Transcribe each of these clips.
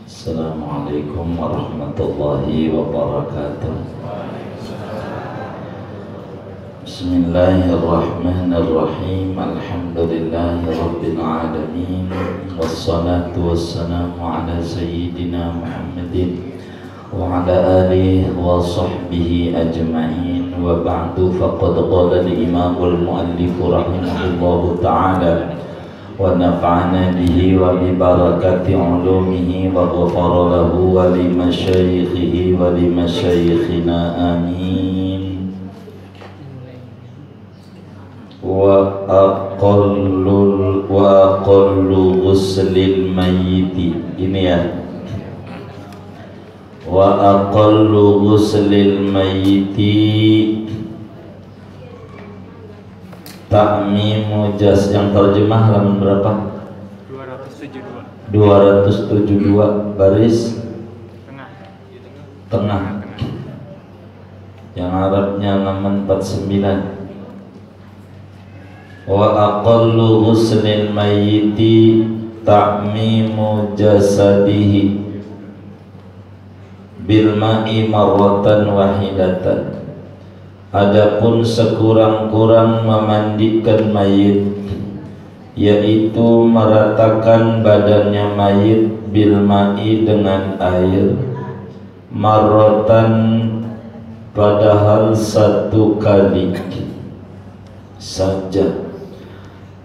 Assalamualaikum warahmatullahi wabarakatuh. Bismillahirrahmanirrahim. Alhamdulillahi rabbil alamin. Wassalatu wassalamu ala sayyidina Muhammadin wa ala alihi wa sahbihi ajma'in. Wa ba'du, faqad qala al-imamul muallif rahimahullahu ta'ala wa nafa'ana bihi wa bi barakati ulumihi wa ghafara lahu wa li masyayikhihi wa li masyayikhina amin. Wa aqallu ghuslil mayyiti, ini ya, wa aqallu ghuslil mayyiti ta'mimu jas, yang terjemah halaman berapa? 272 baris tengah. Yang Arabnya halaman 49. Wa aqallu ghuslil mayyiti ta'mimu jasadihi bil ma'i marratan wahidatan. Adapun sekurang-kurang memandikan mayit, yaitu meratakan badannya mayit bil ma'i dengan air, marratan padahal satu kali saja,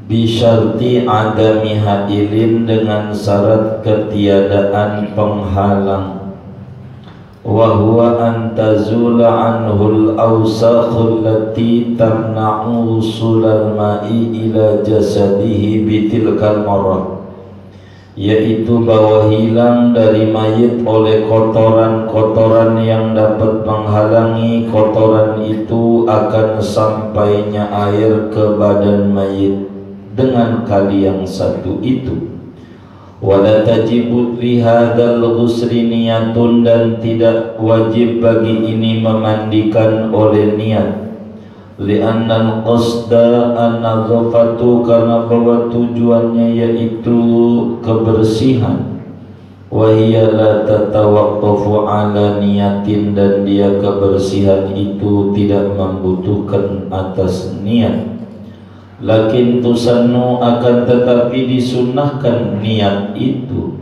bisyarti adami hailin dengan syarat ketiadaan penghalang, wa huwa an tazula anhul awsakhul lati tamna'u usulal ma'i ila jasadihi bitilkal marrah, yaitu bahwa hilang dari mayit oleh kotoran-kotoran yang dapat menghalangi kotoran itu akan sampainya air ke badan mayit dengan kali yang satu itu. Wala tajibu li hadzal ghusli niyatun, dan tidak wajib bagi ini memandikan oleh niat. Li'anna al-qasda an-nazafatu, karena bahwa tujuannya yaitu kebersihan. Wa hiya la tatawaqqafu ala niyatin, dan dia kebersihan itu tidak membutuhkan atas niat. Lakin tusannu, akan tetapi disunnahkan niat itu.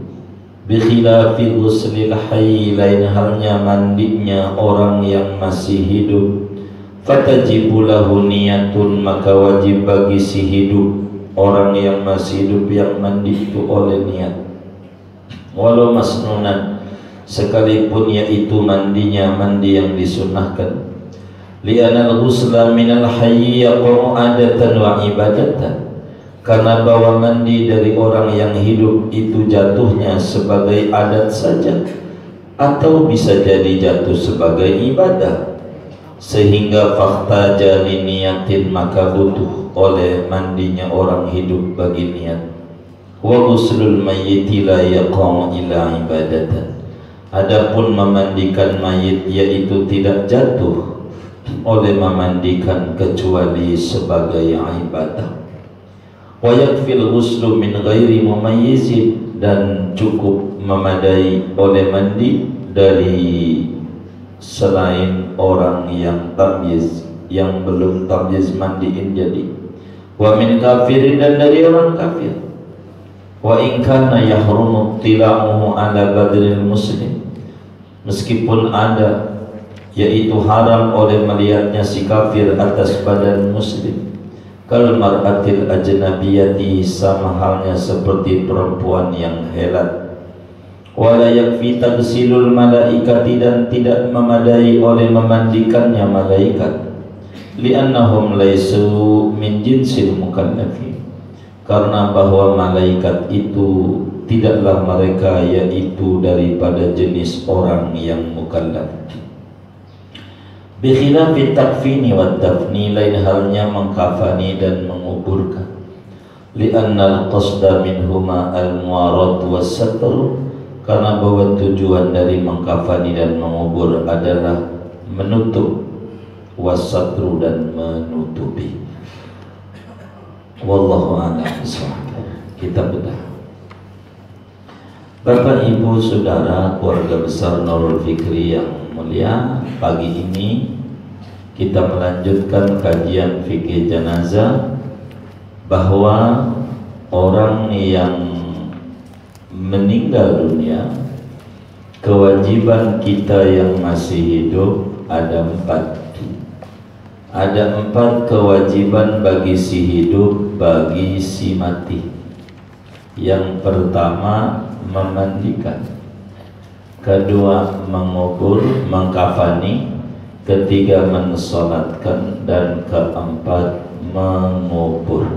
Bikhilafi ghuslil hayy, lain halnya mandinya orang yang masih hidup. Fatajibu lahu niyatun, maka wajib bagi si hidup, orang yang masih hidup yang mandi itu oleh niat. Walau masnunan, sekalipun yaitu mandinya mandi yang disunnahkan. Li'anal ghusla minal hayyi yaqa'u adatan wa ibadatan, karena bahwa mandi dari orang yang hidup itu jatuhnya sebagai adat saja, atau bisa jadi jatuh sebagai ibadah. Sehingga fakta jali niyatin, maka butuh oleh mandinya orang hidup bagi niat. Wa ghuslul mayyiti la yaqa'u ila ibadatan, adapun memandikan mayit yaitu tidak jatuh oleh memandikan kecuali sebagai ibadah. Wa yakfil ghuslu min ghairi mumayyizin, dan cukup memadai oleh mandi dari selain orang yang tamyiz, yang belum tamyiz mandiin jadi. Wa min kafirin, dan dari orang kafir. Wa in kana yahrumu tila'uhu ala badril muslim, meskipun ada, yaitu haram oleh melihatnya si kafir atas badan muslim. Kal mar'atil ajnabiyati, sama halnya seperti perempuan yang helat. Wala yakfi tagsilul malaikati, dan tidak memadai oleh memandikannya malaikat. Li'annahum laisu min jinsil mukallafin, karena bahwa malaikat itu tidaklah mereka yaitu daripada jenis orang yang mukallaf. Bikhilafi takfini wa dafni, lain halnya mengkafani dan menguburkan. Li'anna al-qasda minhuma al-muarad was-satr, karena bahwa tujuan dari mengkafani dan mengubur adalah menutup, was-satru, dan menutupi. Wallahu a'lam bishawab. Kita bedah. Bapak, Ibu, Saudara, keluarga besar Nurul Fikri yang mulia, pagi ini kita melanjutkan kajian fikih jenazah, bahwa orang yang meninggal dunia, kewajiban kita yang masih hidup ada empat. Ada empat kewajiban bagi si hidup, bagi si mati. Yang pertama, memandikan. Kedua, mengubur, mengkafani. Ketiga, mensolatkan. Dan keempat, mengubur.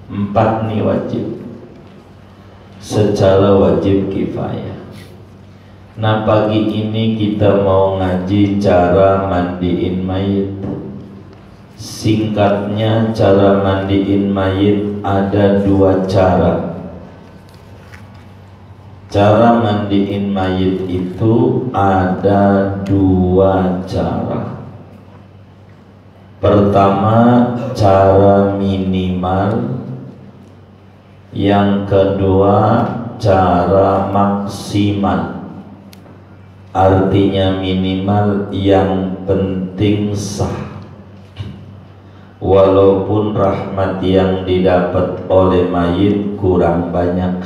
Empat ini wajib, secara wajib kifayah. Nah, pagi ini kita mau ngaji cara mandiin mayit. Singkatnya, cara mandiin mayit ada dua cara. Cara mandiin mayit itu ada dua cara. Pertama, cara minimal. Yang kedua, cara maksimal. Artinya minimal, yang penting sah. Walaupun rahmat yang didapat oleh mayit kurang banyak,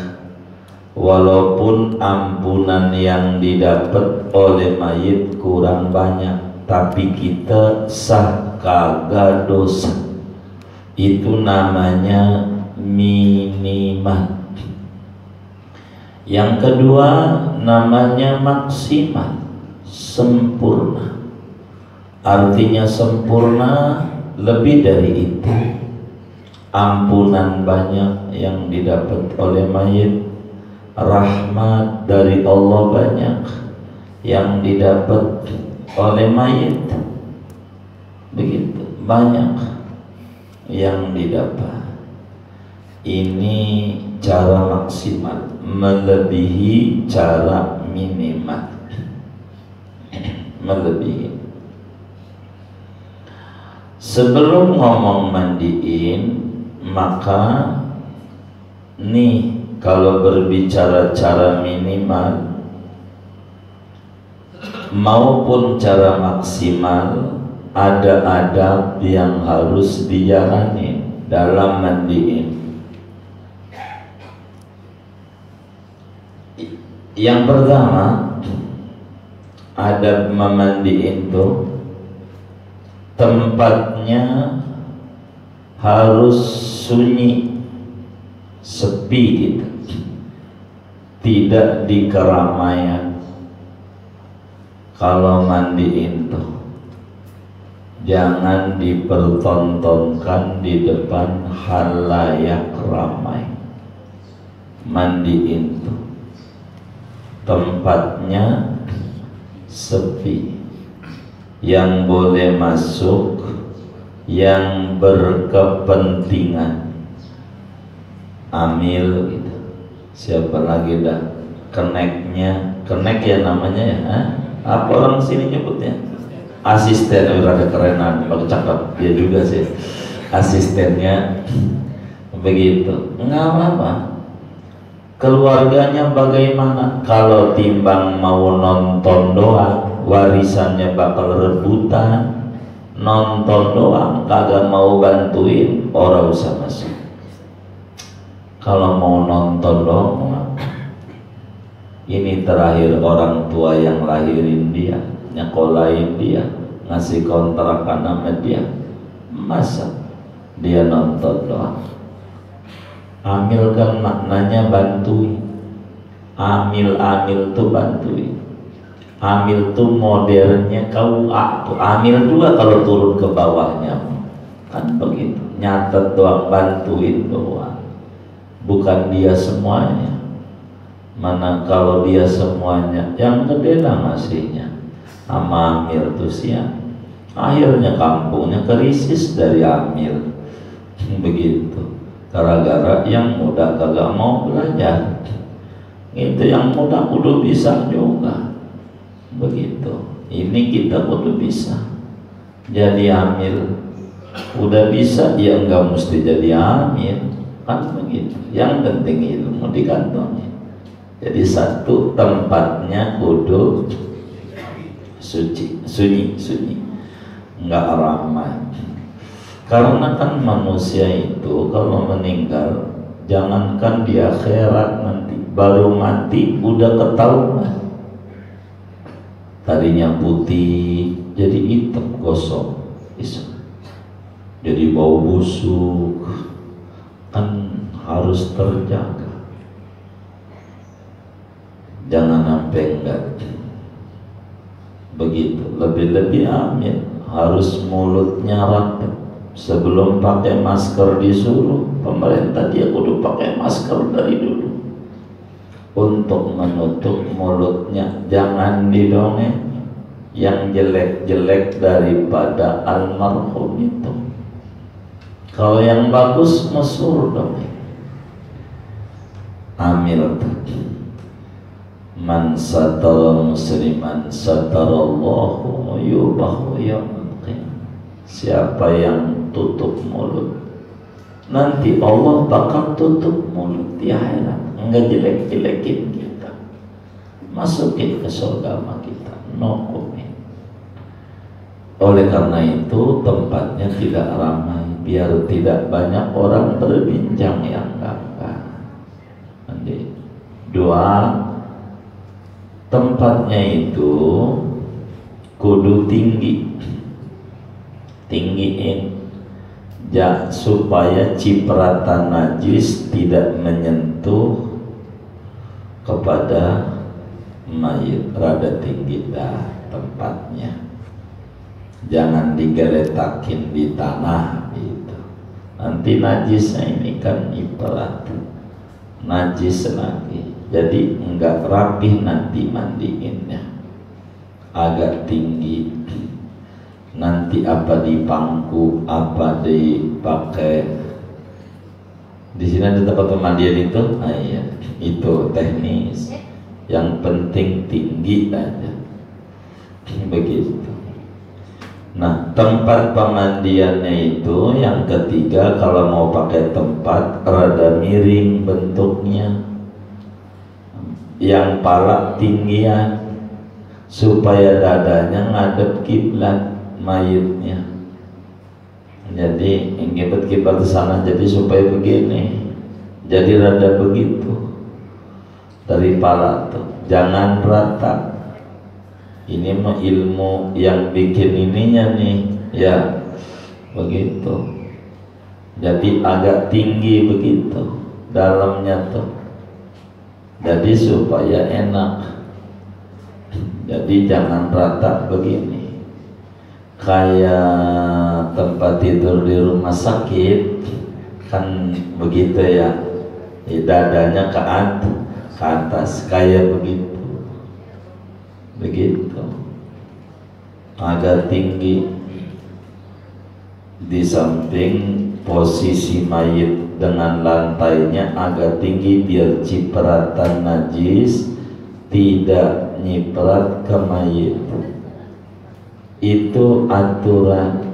walaupun ampunan yang didapat oleh mayit kurang banyak, tapi kita sah kagak dosa. Itu namanya minimal. Yang kedua namanya maksimal, sempurna. Artinya sempurna, lebih dari itu. Ampunan banyak yang didapat oleh mayit, rahmat dari Allah banyak yang didapat oleh mayit. Begitu banyak yang didapat. Ini cara maksimal, melebihi cara minimal. Melebihi. Sebelum ngomong mandiin, maka nih, kalau berbicara cara minimal maupun cara maksimal, ada adab yang harus dijalani dalam mandiin. Yang pertama, adab memandiin itu tempatnya harus sunyi, sepi gitu, tidak di keramaian. Kalau mandiin tuh jangan dipertontonkan di depan halayak ramai. Mandiin tuh tempatnya sepi. Yang boleh masuk yang berkepentingan, amil gitu. Siapa lagi dah keneknya, kenek ya namanya ya, apa orang sini nyebutnya? Asisten, rada kerenan, bagus cakep dia juga sih. Asistennya begitu, nggak apa-apa. Keluarganya bagaimana? Kalau timbang mau nonton doang, warisannya bakal rebutan. Nonton doang, kagak mau bantuin, orang usah masuk. Kalau mau nonton doang, ini terakhir orang tua yang lahirin dia, nyekolahin dia, ngasih kontrakan sama dia, masa dia nonton doang? Amil kan maknanya bantuin. Amil tuh bantuin. Amil tuh modernnya KUA tuh. Amil juga kalau turun ke bawahnya kan begitu, nyatet doang, bantuin doang, bukan dia semuanya. Mana kalau dia semuanya, yang gede lah ngasihnya. Sama Amil tuh siang, akhirnya kampungnya krisis dari Amil. Begitu, gara-gara yang muda kagak mau belajar. Itu yang muda kudu bisa juga. Begitu, ini kita kudu bisa jadi Amil. Udah bisa ya enggak mesti jadi Amil, kan begitu. Yang penting ilmu di kantongnya. Jadi satu, tempatnya kudu suci, sunyi, nggak ramai. Karena kan manusia itu kalau meninggal, jangankan di akhirat nanti, baru mati udah ketahuan. Tadinya putih jadi hitam gosong, jadi bau busuk, kan harus terjaga. Jangan sampai enggak begitu. Lebih-lebih amin, harus mulutnya rapat. Sebelum pakai masker disuruh pemerintah, dia kudu pakai masker dari dulu untuk menutup mulutnya. Jangan didongeng yang jelek-jelek daripada almarhum itu. Kalau yang bagus mesur dongeng. Amil man satara musliman satarallahu yubahu yawmal qiyamah. Siapa yang tutup mulut, nanti Allah bakal tutup mulut di akhirat. Enggak jelek-jelekin kita, masukin ke surga sama kita, no comment. Oleh karena itu tempatnya tidak ramai, biar tidak banyak orang berbincang yang enggak. Nanti dua, tempatnya itu kudu tinggiin supaya cipratan najis tidak menyentuh kepada mayit. Rada tinggi dah tempatnya, jangan digeletakin di tanah gitu. Nanti najisnya ini kan ibarat najis lagi, jadi enggak rapih nanti mandiinnya. Agak tinggi, nanti apa dipangku, apa dipakai. Di sini ada tempat pemandian itu, iya, itu teknis. Yang penting tinggi aja, begitu. Nah, tempat pemandiannya itu yang ketiga, kalau mau pakai tempat rada miring bentuknya, yang pala tinggian supaya dadanya ngadep kiblat mayitnya. Jadi ngebet kiblat ke sana, jadi supaya begini, jadi rada begitu dari pala tuh, jangan rata. Ini mah ilmu yang bikin ininya nih, ya begitu. Jadi agak tinggi begitu dalamnya tuh, jadi supaya enak. Jadi jangan rata begini, kayak tempat tidur di rumah sakit kan begitu ya, dadanya ke atas kayak begitu, agak tinggi. Di samping posisi mayit dengan lantainya agak tinggi biar cipratan najis tidak nyiprat ke mayit. Itu aturan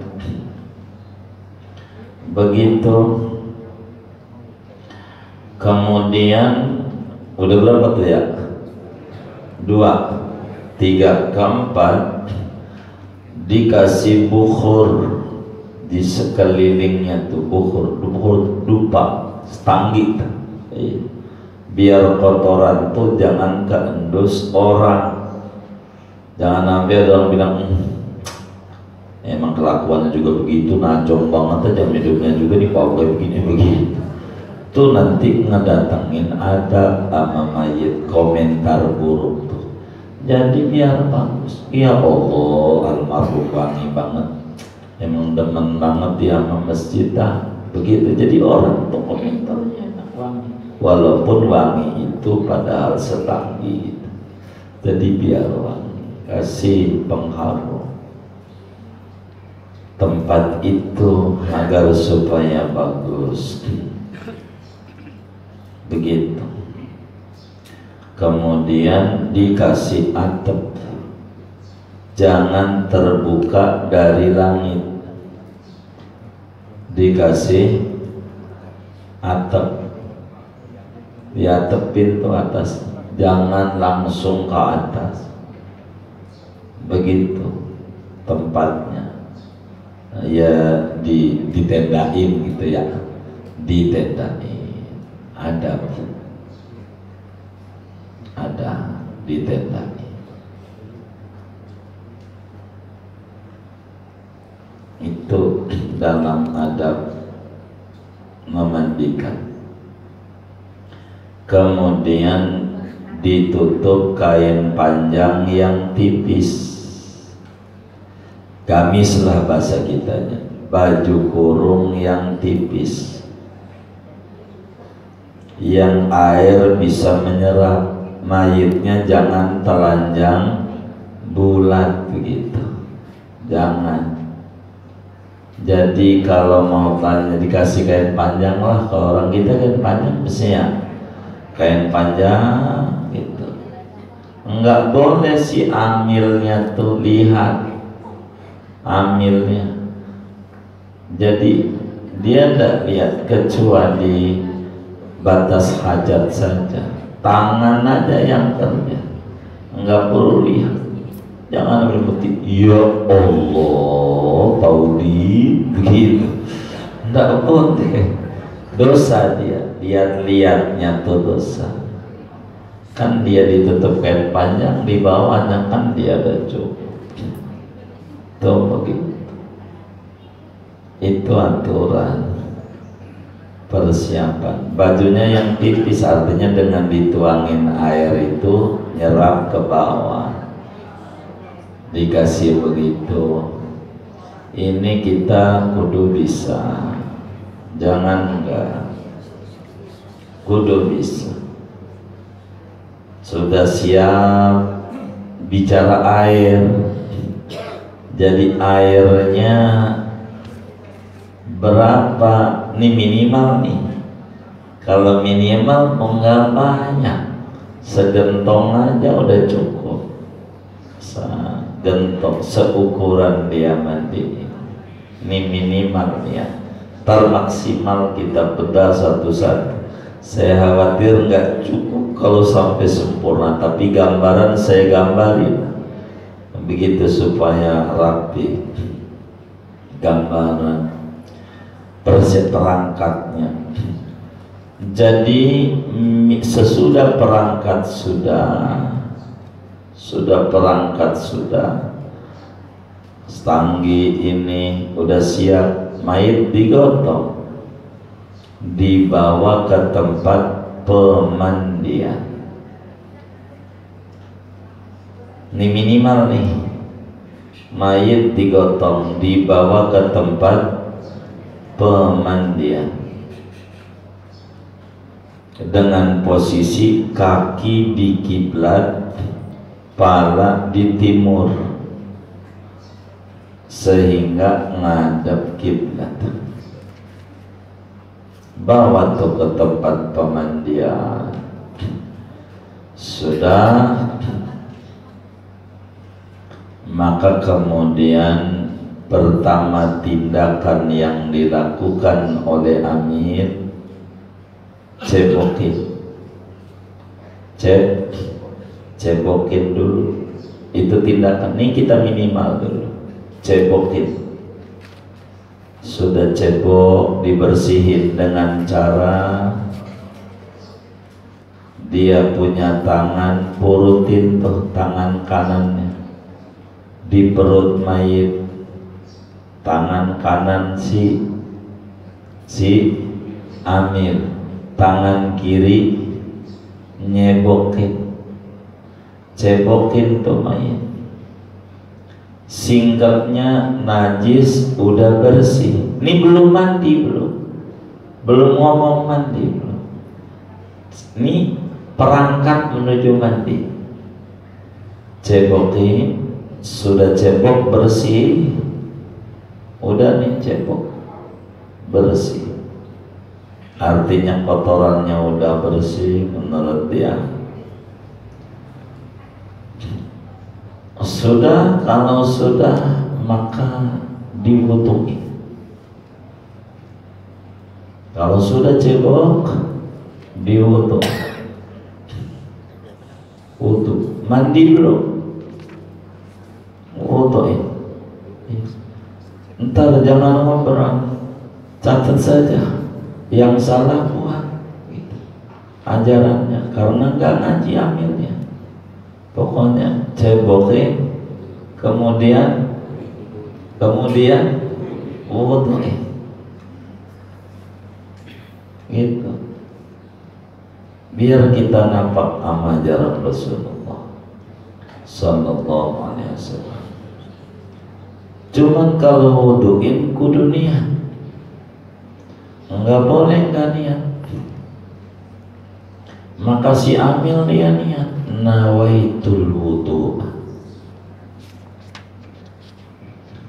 begitu. Kemudian udah berapa tuh ya? 2, 3, keempat, dikasih bukhur di sekelilingnya tuh, bukhur dupa setanggi, biar kotoran tuh jangan keendus orang. Jangan sampai orang bilang emang kelakuannya juga begitu, najong banget aja hidupnya juga dipakai begini begitu. Tuh nanti ngedatengin ada sama mayit komentar buruk tuh. Jadi biar bagus. Ya Allah, almarhum wangi banget, emang demen banget dia sama masjid dah. Begitu, jadi orang tuh komentarnya enak wangi, walaupun wangi itu padahal setanggi. Jadi biar wangi, kasih pengharum tempat itu agar supaya bagus. Begitu. Kemudian dikasih atap, jangan terbuka dari langit, dikasih atap, diatepin tuh atas jangan langsung ke atas. Begitu tempatnya, ya ditendain gitu ya, ditendain, ada ditendain. Itu dalam adab memandikan. Kemudian ditutup kain panjang yang tipis, gamis lah bahasa kitanya, baju kurung yang tipis, yang air bisa menyerap. Mayitnya jangan telanjang bulat begitu, jangan. Jadi kalau mau tanya dikasih kain panjang lah, kalau orang kita kain panjang biasanya kain panjang gitu. Enggak boleh si amilnya tuh lihat amilnya. Jadi dia tidak lihat kecuali batas hajat saja. Tangan aja yang kerja, enggak perlu lihat. Jangan berarti ya Allah taudi begitu, enggak boleh. Dosa dia, lihat-lihatnya tuh dosa. Kan dia ditutup kain panjang, di bawahnya kan dia ada cukup. Tuh begitu. Itu aturan persiapan. Bajunya yang tipis artinya dengan dituangin air itu nyerap ke bawah. Dikasih begitu. Ini kita kudu bisa. Jangan enggak. Kudu bisa. Sudah siap bicara air. Jadi airnya berapa nih minimal nih? Kalau minimal enggak banyak, segentong aja udah cukup. Segentong seukuran dia mandi. Ini minimal ya. Termaksimal kita bedah satu-satu. Saya khawatir nggak cukup kalau sampai sempurna, tapi gambaran saya gambarin begitu supaya rapi. Gambaran perangkatnya. Jadi sesudah perangkat sudah perangkat sudah, stanggi ini udah siap, mayit digotong, dibawa ke tempat pemandian. Ini minimal nih, mayit digotong, dibawa ke tempat pemandian dengan posisi kaki di kiblat, pala di timur, sehingga ngadep kiblat. Bawa tuh ke tempat pemandian. Sudah, maka kemudian pertama tindakan yang dilakukan oleh amir, cebokin dulu. Itu tindakan, ini kita minimal dulu, cebokin. Sudah cebok, dibersihin dengan cara dia punya tangan, purutin tuh tangan kanannya di perut mayit, tangan kanan si amir, tangan kiri nyebokin, cebokin tuh mayit. Singkatnya najis udah bersih. Ini belum mandi, belum ngomong mandi, belum. Ini perangkat menuju mandi. Cebokin, sudah cebok bersih, udah nih cebok bersih. Artinya kotorannya udah bersih menurut dia. Sudah, kalau sudah maka diwudu'i. Kalau sudah cebok diwudu. wudu, mandi dulu, wuduin. Ntar jangan ngobrol, catat saja yang salah buat gitu. Ajarannya, karena nggak ngaji amilnya. Pokoknya cebokin, kemudian wuduin gitu, biar kita nampak ajaran Rasulullah Sallallahu Alaihi Wasallam. Cuman kalau wuduin kudu niat, nggak boleh nggak niat. Maka si amil dia niat, nawaitul wudu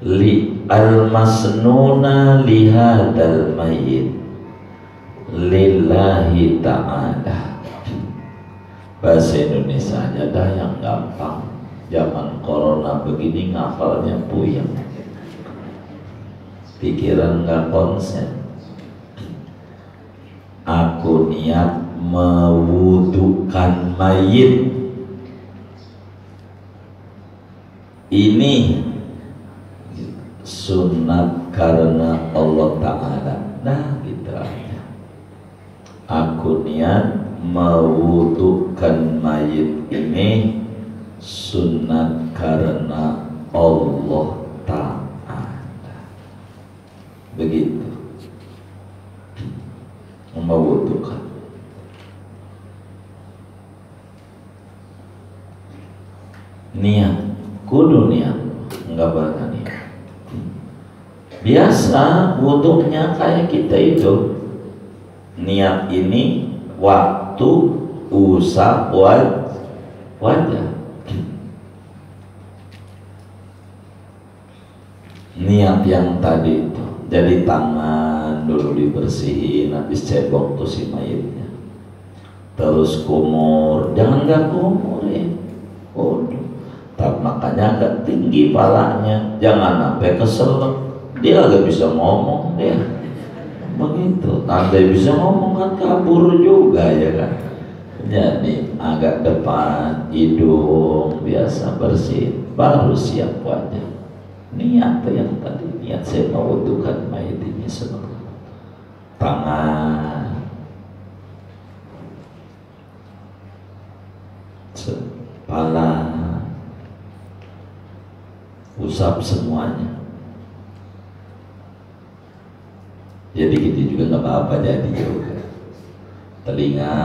li al-masnuna lihadal mayyit lillahi ta'ala. Bahasa Indonesia aja dah yang gampang. Zaman corona begini ngafalnya puyeng, pikiran nggak konsen. Aku niat mewudukan mayit ini sunat karena Allah Ta'ala. Nah gitu aja. Aku niat mewudukan mayit ini sunat karena Allah Ta'ala. Begitu mewudukan. Niat, kudu niat, enggak bakal niat. Biasa wuduknya kayak kita itu, niat ini waktu usap wajah. Niat yang tadi itu, jadi tangan dulu dibersihin, habis cebok tuh si mayitnya, terus kumur, jangan nggak kumur ya, makanya agak tinggi palanya, jangan sampai keselak, dia agak bisa ngomong dia, begitu, andai bisa ngomong kan kabur juga ya kan. Jadi agak depan hidung biasa bersih, baru siap wajah. Niat yang tadi, niat saya mewudukan mayit ini sebenarnya. Tangan, kepala, usap semuanya. Jadi gitu juga nggak apa-apa, jadi juga telinga